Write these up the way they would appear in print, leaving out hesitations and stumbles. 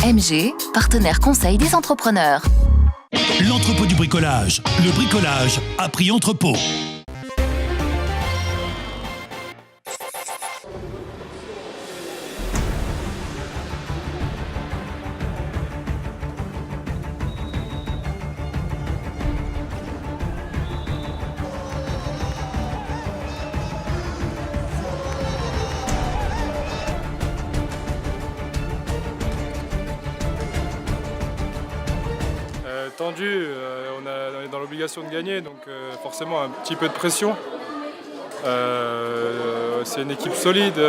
MG, partenaire conseil des entrepreneurs. L'entrepôt du bricolage. Le bricolage à prix entrepôt. Tendu, on est dans l'obligation de gagner, donc forcément un petit peu de pression. C'est une équipe solide,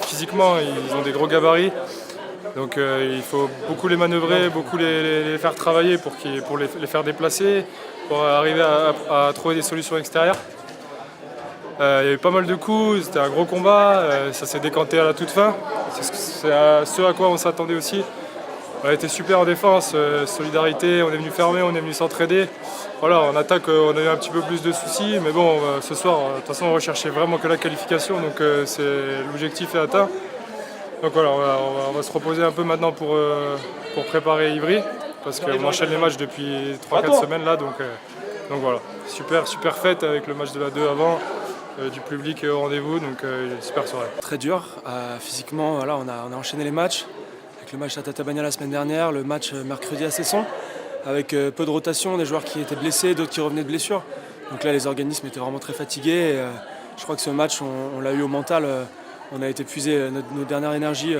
physiquement ils ont des gros gabarits, donc il faut beaucoup les manœuvrer, beaucoup les faire travailler pour les faire déplacer, pour arriver à trouver des solutions extérieures. Il y a eu pas mal de coups, c'était un gros combat, ça s'est décanté à la toute fin, c'est ce à quoi on s'attendait aussi. On a été super en défense, solidarité, on est venu fermer, on est venu s'entraider. Voilà, en attaque, on a eu un petit peu plus de soucis, mais bon, ce soir, de toute façon, on recherchait vraiment que la qualification, donc l'objectif est atteint. Donc voilà, on va se reposer un peu maintenant pour préparer Ivry, parce qu'on enchaîne les matchs depuis 3-4 semaines là, donc voilà, super fête avec le match de la 2 avant. Du public au rendez-vous, donc super soirée. Très dur, physiquement, voilà, on a enchaîné les matchs. Le match à Tatabánya la semaine dernière, le match mercredi à Cesson, avec peu de rotation, des joueurs qui étaient blessés, d'autres qui revenaient de blessures. Donc là, les organismes étaient vraiment très fatigués. Et, je crois que ce match, on l'a eu au mental. On a été puiser nos dernières énergies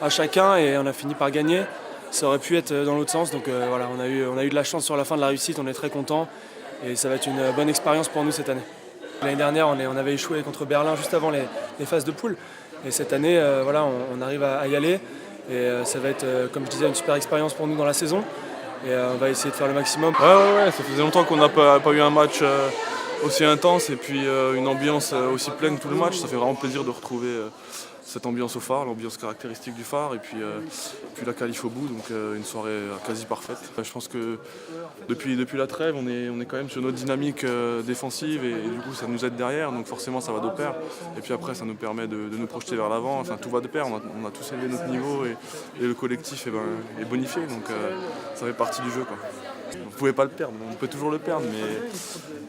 à chacun et on a fini par gagner. Ça aurait pu être dans l'autre sens. Donc voilà, on a eu de la chance sur la fin de la réussite. On est très contents et ça va être une bonne expérience pour nous cette année. L'année dernière, on avait échoué contre Berlin juste avant les phases de poule. Et cette année, voilà, on arrive à y aller. Et ça va être, comme je disais, une super expérience pour nous dans la saison. Et on va essayer de faire le maximum. Ouais, ça faisait longtemps qu'on n'a pas eu un match aussi intense et puis une ambiance aussi pleine tout le match. Ça fait vraiment plaisir de retrouver cette ambiance au phare, l'ambiance caractéristique du phare et puis la qualif au bout, donc une soirée quasi parfaite. Je pense que depuis la trêve, on est quand même sur notre dynamique défensive et du coup ça nous aide derrière, donc forcément ça va de pair. Et puis après ça nous permet de nous projeter vers l'avant, enfin tout va de pair, on a tous élevé notre niveau et le collectif est bonifié, donc ça fait partie du jeu, quoi. On ne pouvait pas le perdre, on peut toujours le perdre,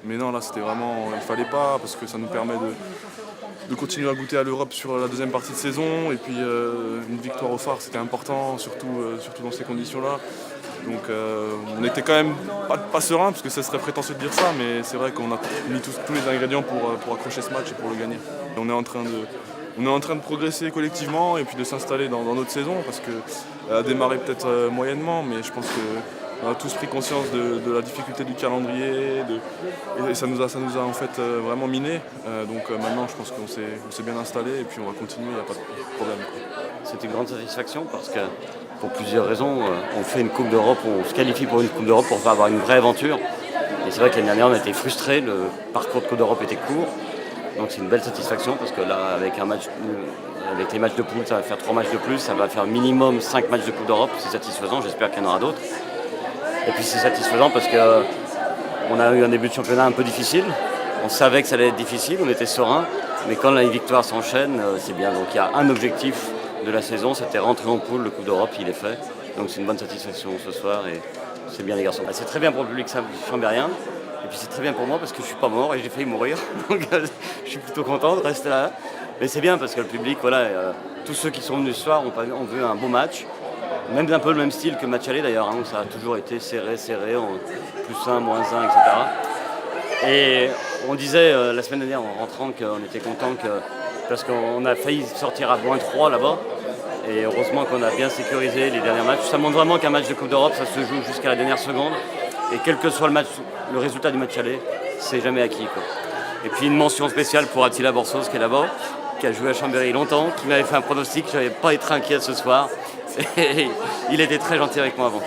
mais non là c'était vraiment, il ne fallait pas parce que ça nous permet de continuer à goûter à l'Europe sur la deuxième partie de saison et puis une victoire au phare c'était important, surtout dans ces conditions-là. Donc on était quand même pas serein parce que ça serait prétentieux de dire ça, mais c'est vrai qu'on a mis tous les ingrédients pour accrocher ce match et pour le gagner. Et on est en train de progresser collectivement et puis de s'installer dans notre saison parce qu'elle a démarré peut-être moyennement, mais je pense qu'on a tous pris conscience de la difficulté du calendrier et ça nous a en fait vraiment miné. Donc maintenant je pense qu'on s'est bien installé et puis on va continuer, il n'y a pas de problème. C'est une grande satisfaction parce que pour plusieurs raisons, on fait une Coupe d'Europe, on se qualifie pour une Coupe d'Europe pour avoir une vraie aventure. Et c'est vrai que l'année dernière on a été frustrés, le parcours de Coupe d'Europe était court. Donc c'est une belle satisfaction parce que là avec les matchs de poule ça va faire 3 matchs de plus, ça va faire minimum 5 matchs de Coupe d'Europe, c'est satisfaisant, j'espère qu'il y en aura d'autres. Et puis c'est satisfaisant parce qu'on a eu un début de championnat un peu difficile. On savait que ça allait être difficile, on était serein. Mais quand les victoires s'enchaînent, c'est bien. Donc il y a un objectif de la saison, c'était rentrer en poule, le Coupe d'Europe, il est fait. Donc c'est une bonne satisfaction ce soir et c'est bien les garçons. C'est très bien pour le public chambérien. Et puis c'est très bien pour moi parce que je ne suis pas mort et j'ai failli mourir. Donc je suis plutôt content de rester là. Mais c'est bien parce que le public, voilà, tous ceux qui sont venus ce soir ont vu un beau match. Même un peu le même style que le match aller d'ailleurs, hein, où ça a toujours été serré, en +1, -1, etc. Et on disait la semaine dernière en rentrant qu'on était content parce qu'on a failli sortir à -3 là-bas. Et heureusement qu'on a bien sécurisé les derniers matchs. Ça montre vraiment qu'un match de Coupe d'Europe, ça se joue jusqu'à la dernière seconde. Et quel que soit le résultat du match aller, c'est jamais acquis, quoi. Et puis une mention spéciale pour Attila Borsos qui est là-bas, qui a joué à Chambéry longtemps, qui m'avait fait un pronostic, je n'avais pas été inquiet ce soir. Et il était très gentil avec moi avant.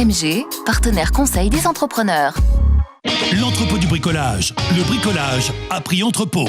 MG, partenaire conseil des entrepreneurs. L'entrepôt du bricolage. Le bricolage à prix entrepôt.